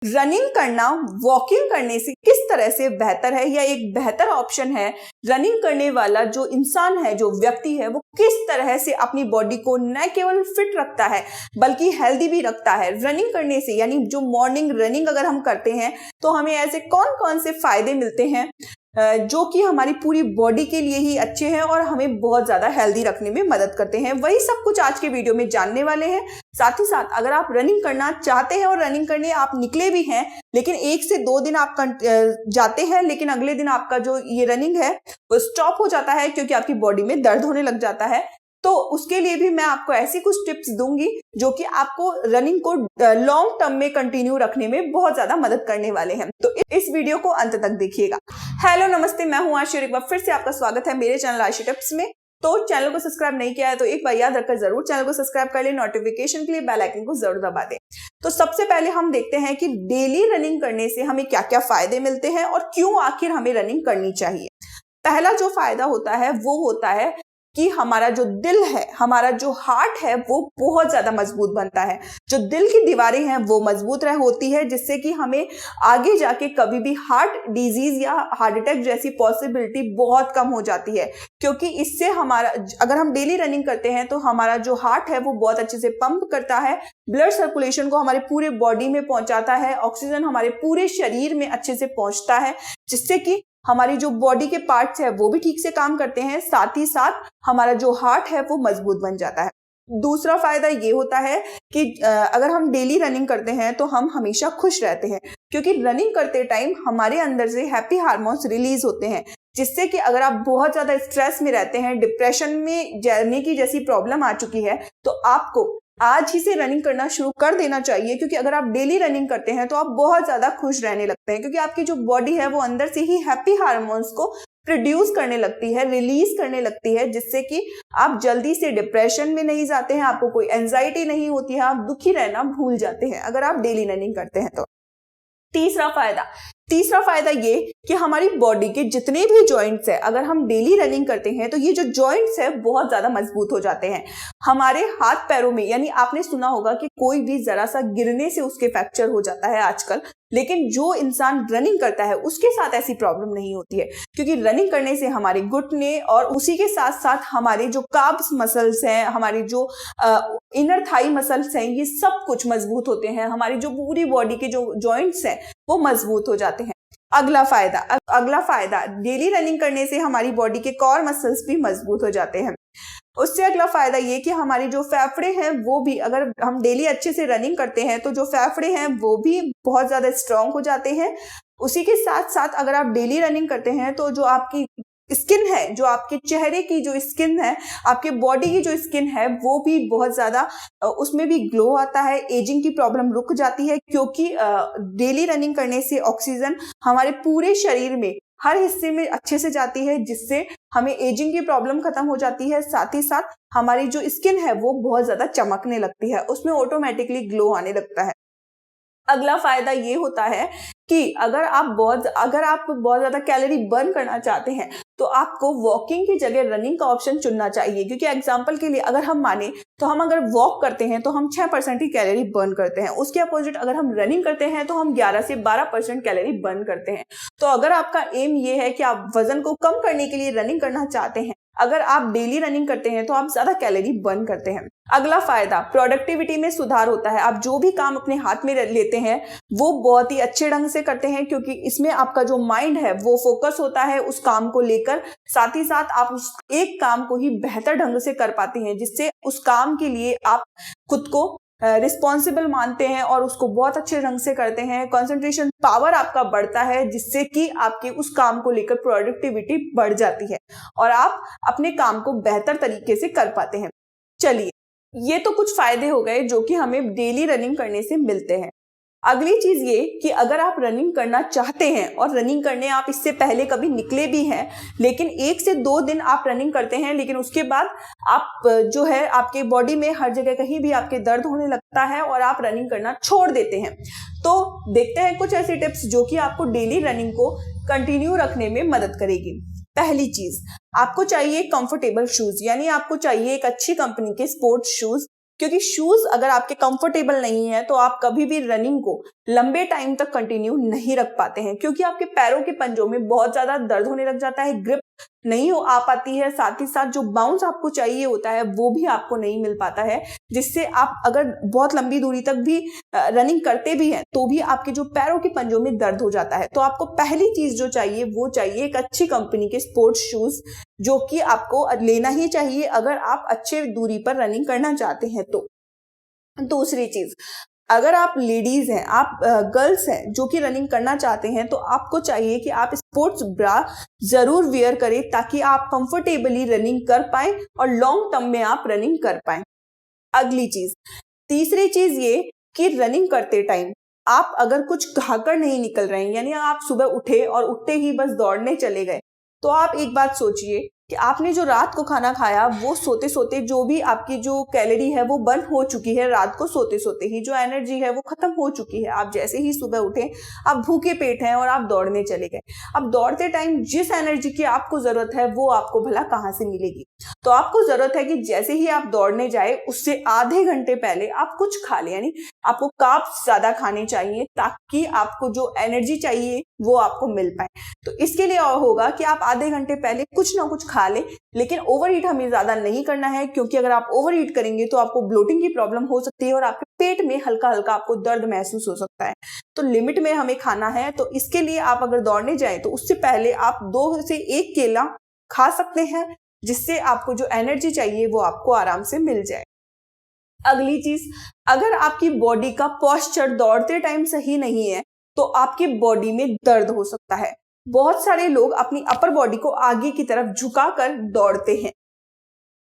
Running करना walking करने से किस तरह से बेहतर है या एक बेहतर ऑप्शन है। रनिंग करने वाला जो इंसान है, जो व्यक्ति है, वो किस तरह से अपनी बॉडी को न केवल फिट रखता है बल्कि हेल्दी भी रखता है। रनिंग करने से यानी जो मॉर्निंग रनिंग अगर हम करते हैं तो हमें ऐसे कौन कौन से फायदे मिलते हैं जो कि हमारी पूरी बॉडी के लिए ही अच्छे हैं और हमें बहुत ज्यादा हेल्दी रखने में मदद करते हैं। वही सब कुछ आज के वीडियो में जानने वाले हैं। साथ ही साथ अगर आप रनिंग करना चाहते हैं और रनिंग करने आप निकले भी हैं, लेकिन 1 से 2 दिन आप जाते हैं, लेकिन अगले दिन आपका जो ये रनिंग है वो स्टॉप हो जाता है क्योंकि आपकी बॉडी में दर्द होने लग जाता है, तो उसके लिए भी मैं आपको ऐसी कुछ टिप्स दूंगी जो कि आपको रनिंग को लॉन्ग टर्म में कंटिन्यू रखने में बहुत ज्यादा मदद करने वाले हैं। तो इस वीडियो को अंत तक देखिएगा। हेलो नमस्ते, मैं हूं आशी और एक बार फिर से आपका स्वागत है मेरे चैनल आशी टिप्स में। तो चैनल को सब्सक्राइब नहीं किया है तो एक बार याद रखकर जरूर चैनल को सब्सक्राइब कर ले, नोटिफिकेशन के लिए बेल आइकन को जरूर दबा दें। तो सबसे पहले हम देखते हैं कि डेली रनिंग करने से हमें क्या क्या फायदे मिलते हैं और क्यों आखिर हमें रनिंग करनी चाहिए। पहला जो फायदा होता है वो होता है कि हमारा जो दिल है, हमारा जो हार्ट है वो बहुत ज्यादा मजबूत बनता है। जो दिल की दीवारें हैं वो मजबूत होती है, जिससे कि हमें आगे जाके कभी भी हार्ट डिजीज या हार्ट अटैक जैसी पॉसिबिलिटी बहुत कम हो जाती है। क्योंकि इससे हमारा, अगर हम डेली रनिंग करते हैं तो हमारा जो हार्ट है वो बहुत अच्छे से पंप करता है, ब्लड सर्कुलेशन को हमारे पूरे बॉडी में पहुंचाता है, ऑक्सीजन हमारे पूरे शरीर में अच्छे से पहुंचता है, जिससे कि हमारी जो बॉडी के पार्ट्स है वो भी ठीक से काम करते हैं। साथ ही साथ हमारा जो हार्ट है वो मजबूत बन जाता है। दूसरा फायदा ये होता है कि अगर हम डेली रनिंग करते हैं तो हम हमेशा खुश रहते हैं, क्योंकि रनिंग करते टाइम हमारे अंदर से हैप्पी हार्मोन्स रिलीज होते हैं, जिससे कि अगर आप बहुत ज्यादा स्ट्रेस में रहते हैं, डिप्रेशन में जाने की जैसी प्रॉब्लम आ चुकी है, तो आपको आज ही से रनिंग करना शुरू कर देना चाहिए। क्योंकि अगर आप डेली रनिंग करते हैं तो आप बहुत ज्यादा खुश रहने लगते हैं, क्योंकि आपकी जो बॉडी है वो अंदर से ही हैप्पी हार्मोन्स को प्रोड्यूस करने लगती है, रिलीज करने लगती है, जिससे कि आप जल्दी से डिप्रेशन में नहीं जाते हैं, आपको कोई एंजाइटी नहीं होती है, आप दुखी रहना भूल जाते हैं अगर आप डेली रनिंग करते हैं तो। तीसरा फायदा ये कि हमारी बॉडी के जितने भी जॉइंट्स है, अगर हम डेली रनिंग करते हैं तो ये जो जॉइंट्स है बहुत ज्यादा मजबूत हो जाते हैं। हमारे हाथ पैरों में, यानी आपने सुना होगा कि कोई भी जरा सा गिरने से उसके फ्रैक्चर हो जाता है आजकल, लेकिन जो इंसान रनिंग करता है उसके साथ ऐसी प्रॉब्लम नहीं होती है, क्योंकि रनिंग करने से हमारे घुटने और उसी के साथ साथ हमारे जो काब्स मसल्स हैं, हमारी जो इनर थाई मसल्स हैं, ये सब कुछ मजबूत होते हैं। हमारी जो पूरी बॉडी के जो जॉइंट्स हैं वो मजबूत हो जाते हैं। अगला फायदा डेली रनिंग करने से हमारी बॉडी के कोर मसल्स भी मजबूत हो जाते हैं। उससे अगला फायदा ये कि हमारी जो फेफड़े हैं वो भी, अगर हम डेली अच्छे से रनिंग करते हैं तो जो फेफड़े हैं वो भी बहुत ज्यादा स्ट्रांग हो जाते हैं। उसी के साथ साथ अगर आप डेली रनिंग करते हैं तो जो आपकी स्किन है, जो आपके चेहरे की जो स्किन है, आपके बॉडी की जो स्किन है, वो भी बहुत ज्यादा, उसमें भी ग्लो आता है, एजिंग की प्रॉब्लम रुक जाती है, क्योंकि डेली रनिंग करने से ऑक्सीजन हमारे पूरे शरीर में हर हिस्से में अच्छे से जाती है, जिससे हमें एजिंग की प्रॉब्लम खत्म हो जाती है। साथ ही साथ हमारी जो स्किन है वो बहुत ज्यादा चमकने लगती है, उसमें ऑटोमेटिकली ग्लो आने लगता है। अगला फायदा ये होता है कि अगर आप बहुत ज्यादा कैलोरी बर्न करना चाहते हैं तो आपको वॉकिंग की जगह रनिंग का ऑप्शन चुनना चाहिए। क्योंकि एग्जांपल के लिए अगर हम माने तो हम अगर वॉक करते हैं तो हम 6% ही कैलोरी बर्न करते हैं, उसके अपोजिट अगर हम रनिंग करते हैं तो हम 11 से 12% कैलोरी बर्न करते हैं। तो अगर आपका एम ये है कि आप वजन को कम करने के लिए रनिंग करना चाहते हैं, अगर आप डेली रनिंग करते हैं तो आप ज्यादा कैलोरी बर्न करते हैं। अगला फायदा, प्रोडक्टिविटी में सुधार होता है। आप जो भी काम अपने हाथ में लेते हैं वो बहुत ही अच्छे ढंग से करते हैं, क्योंकि इसमें आपका जो माइंड है वो फोकस होता है उस काम को लेकर। साथ ही साथ आप उस एक काम को ही बेहतर ढंग से कर पाते हैं, जिससे उस काम के लिए आप खुद को रिस्पॉन्सिबल मानते हैं और उसको बहुत अच्छे ढंग से करते हैं। कंसंट्रेशन पावर आपका बढ़ता है, जिससे कि आपके उस काम को लेकर प्रोडक्टिविटी बढ़ जाती है और आप अपने काम को बेहतर तरीके से कर पाते हैं। चलिए, ये तो कुछ फायदे हो गए जो कि हमें डेली रनिंग करने से मिलते हैं। अगली चीज ये कि अगर आप रनिंग करना चाहते हैं और रनिंग करने आप इससे पहले कभी निकले भी हैं, लेकिन 1 से 2 दिन आप रनिंग करते हैं, लेकिन उसके बाद आप जो है आपके बॉडी में हर जगह कहीं भी आपके दर्द होने लगता है और आप रनिंग करना छोड़ देते हैं, तो देखते हैं कुछ ऐसी टिप्स जो कि आपको डेली रनिंग को कंटिन्यू रखने में मदद करेगी। पहली चीज, आपको चाहिए कंफर्टेबल शूज, यानी आपको चाहिए एक अच्छी कंपनी के स्पोर्ट्स शूज क्योंकि शूज अगर आपके कंफर्टेबल नहीं है तो आप कभी भी रनिंग को लंबे टाइम तक कंटिन्यू नहीं रख पाते हैं, क्योंकि आपके पैरों के पंजों में बहुत ज्यादा दर्द होने लग जाता है, ग्रिप नहीं आ पाती है, साथ ही साथ जो बाउंस आपको चाहिए होता है वो भी आपको नहीं मिल पाता है, जिससे आप अगर बहुत लंबी दूरी तक भी रनिंग करते भी हैं तो भी आपके जो पैरों के पंजों में दर्द हो जाता है। तो आपको पहली चीज जो चाहिए वो चाहिए एक अच्छी कंपनी के स्पोर्ट्स शूज, जो कि आपको लेना ही चाहिए अगर आप अच्छे दूरी पर रनिंग करना चाहते हैं। तो दूसरी चीज, अगर आप लेडीज हैं, आप गर्ल्स हैं जो कि रनिंग करना चाहते हैं, तो आपको चाहिए कि आप स्पोर्ट्स ब्रा जरूर वेयर करें ताकि आप कंफर्टेबली रनिंग कर पाए और लॉन्ग टर्म में आप रनिंग कर पाए। अगली चीज, तीसरी चीज ये कि रनिंग करते टाइम आप अगर कुछ खाकर नहीं निकल रहे हैं, यानी आप सुबह उठे और उठते ही बस दौड़ने चले गए, तो आप एक बात सोचिए कि आपने जो रात को खाना खाया वो सोते सोते जो भी आपकी जो कैलोरी है वो बर्न हो चुकी है, रात को सोते सोते ही जो एनर्जी है वो खत्म हो चुकी है। आप जैसे ही सुबह उठे, आप भूखे पेट हैं और आप दौड़ने चले गए। अब दौड़ते टाइम जिस एनर्जी की आपको जरूरत है वो आपको भला कहाँ से मिलेगी? तो आपको जरूरत है कि जैसे ही आप दौड़ने जाए उससे आधे घंटे पहले आप कुछ खा लें, यानी आपको कार्ब्स ज्यादा खाने चाहिए ताकि आपको जो एनर्जी चाहिए वो आपको मिल पाए। तो इसके लिए होगा कि आप आधे घंटे पहले कुछ ना कुछ खा ले, लेकिन ओवर ईट हमें ज्यादा नहीं करना है, क्योंकि अगर आप ओवर ईट करेंगे तो आपको ब्लोटिंग की प्रॉब्लम हो सकती है और आपके पेट में हल्का हल्का आपको दर्द महसूस हो सकता है। तो लिमिट में हमें खाना है। तो इसके लिए आप अगर दौड़ने जाए तो उससे पहले आप 2 से 1 केला खा सकते हैं, जिससे आपको जो एनर्जी चाहिए वो आपको आराम से मिल जाए। अगली चीज, अगर आपकी बॉडी का पोस्चर दौड़ते टाइम सही नहीं है तो आपकी बॉडी में दर्द हो सकता है। बहुत सारे लोग अपनी अपर बॉडी को आगे की तरफ झुकाकर दौड़ते हैं,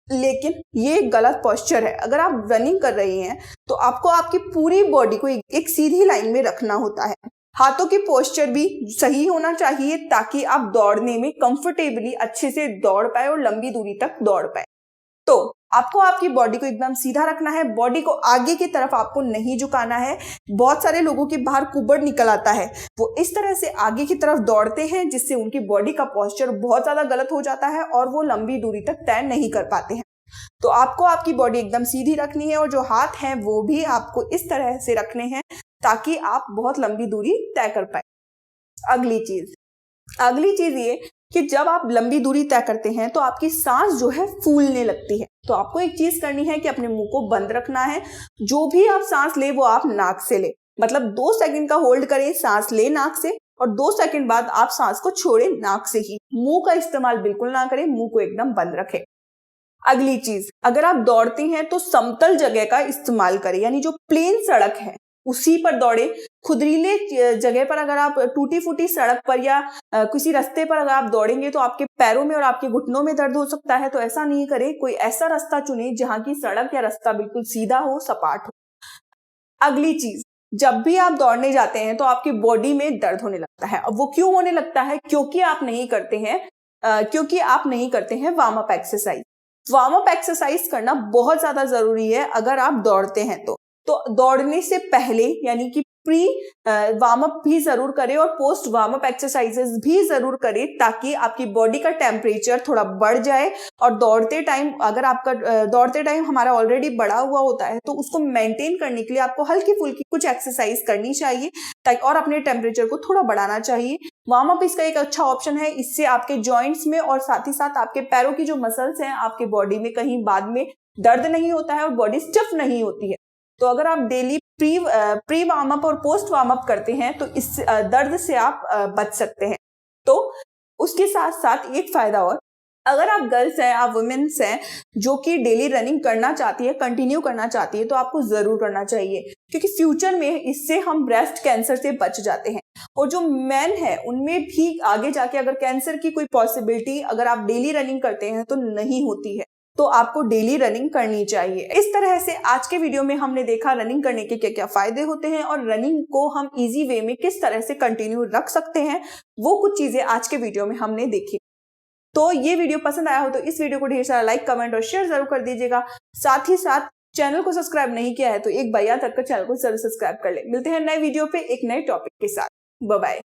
लेकिन ये गलत पोस्चर है। अगर आप रनिंग कर रहे हैं तो आपको आपकी पूरी बॉडी को एक सीधी लाइन में रखना होता है। हाथों की पोस्चर भी सही होना चाहिए ताकि आप दौड़ने में कंफर्टेबली अच्छे से दौड़ पाए और लंबी दूरी तक दौड़ पाए। तो आपको आपकी बॉडी को एकदम सीधा रखना है, बॉडी को आगे की तरफ आपको नहीं झुकाना है। बहुत सारे लोगों के बाहर कुबड़ निकल आता है, वो इस तरह से आगे की तरफ दौड़ते हैं जिससे उनकी बॉडी का पोस्चर बहुत ज्यादा गलत हो जाता है और वो लंबी दूरी तक तय नहीं कर पाते हैं। तो आपको आपकी बॉडी एकदम सीधी रखनी है और जो हाथ हैं वो भी आपको इस तरह से रखने हैं ताकि आप बहुत लंबी दूरी तय कर पाए। अगली चीज ये कि जब आप लंबी दूरी तय करते हैं तो आपकी सांस जो है फूलने लगती है। तो आपको एक चीज करनी है कि अपने मुंह को बंद रखना है। जो भी आप सांस ले वो आप नाक से ले, मतलब 2 सेकंड का होल्ड करें, सांस ले नाक से, और 2 सेकंड बाद आप सांस को छोड़े नाक से ही। मुंह का इस्तेमाल बिल्कुल ना करें, मुंह को एकदम बंद रखें। अगली चीज, अगर आप दौड़ते हैं तो समतल जगह का इस्तेमाल करें, यानी जो प्लेन सड़क है उसी पर दौड़े। खुदरीले जगह पर अगर आप टूटी फूटी सड़क पर या किसी रास्ते पर अगर आप दौड़ेंगे तो आपके पैरों में और आपके घुटनों में दर्द हो सकता है। तो ऐसा नहीं करें, कोई ऐसा रास्ता चुने जहां की सड़क या रास्ता बिल्कुल सीधा हो, सपाट हो। अगली चीज, जब भी आप दौड़ने जाते हैं तो आपकी बॉडी में दर्द होने लगता है। अब वो क्यों होने लगता है? क्योंकि आप नहीं करते हैं warm up exercise. Warm up exercise करना बहुत ज्यादा जरूरी है अगर आप दौड़ते हैं तो दौड़ने से पहले यानी कि प्री वार्म अप भी जरूर करें और पोस्ट वार्म अप एक्सरसाइजेस भी जरूर करें ताकि आपकी बॉडी का टेम्परेचर थोड़ा बढ़ जाए। और दौड़ते टाइम हमारा ऑलरेडी बढ़ा हुआ होता है तो उसको मेंटेन करने के लिए आपको हल्की फुल्की कुछ एक्सरसाइज करनी चाहिए ताकि और अपने टेम्परेचर को थोड़ा बढ़ाना चाहिए। वार्म अप इसका एक अच्छा ऑप्शन है। इससे आपके जॉइंट्स में और साथ ही साथ आपके पैरों की जो मसल्स हैं आपके बॉडी में कहीं बाद में दर्द नहीं होता है और बॉडी स्टिफ नहीं होती है। तो अगर आप डेली प्री वार्म अप और पोस्ट वार्म अप करते हैं तो इस दर्द से आप बच सकते हैं। तो उसके साथ साथ एक फायदा और, अगर आप गर्ल्स हैं, आप वुमेन्स हैं जो कि डेली रनिंग करना चाहती है, कंटिन्यू करना चाहती है, तो आपको जरूर करना चाहिए क्योंकि फ्यूचर में इससे हम ब्रेस्ट कैंसर से बच जाते हैं। और जो मेन है उनमें भी आगे जाके अगर कैंसर की कोई पॉसिबिलिटी अगर आप डेली रनिंग करते हैं तो नहीं होती है। तो आपको डेली रनिंग करनी चाहिए। इस तरह से आज के वीडियो में हमने देखा रनिंग करने के क्या क्या फायदे होते हैं और रनिंग को हम इजी वे में किस तरह से कंटिन्यू रख सकते हैं, वो कुछ चीजें आज के वीडियो में हमने देखी। तो ये वीडियो पसंद आया हो तो इस वीडियो को ढेर सारा लाइक, कमेंट और शेयर जरूर कर दीजिएगा। साथ ही साथ चैनल को सब्सक्राइब नहीं किया है तो एक बार याद रखकर चैनल को जरूर सब्सक्राइब कर ले। मिलते हैं नए वीडियो पे एक नए टॉपिक के साथ। Bye bye.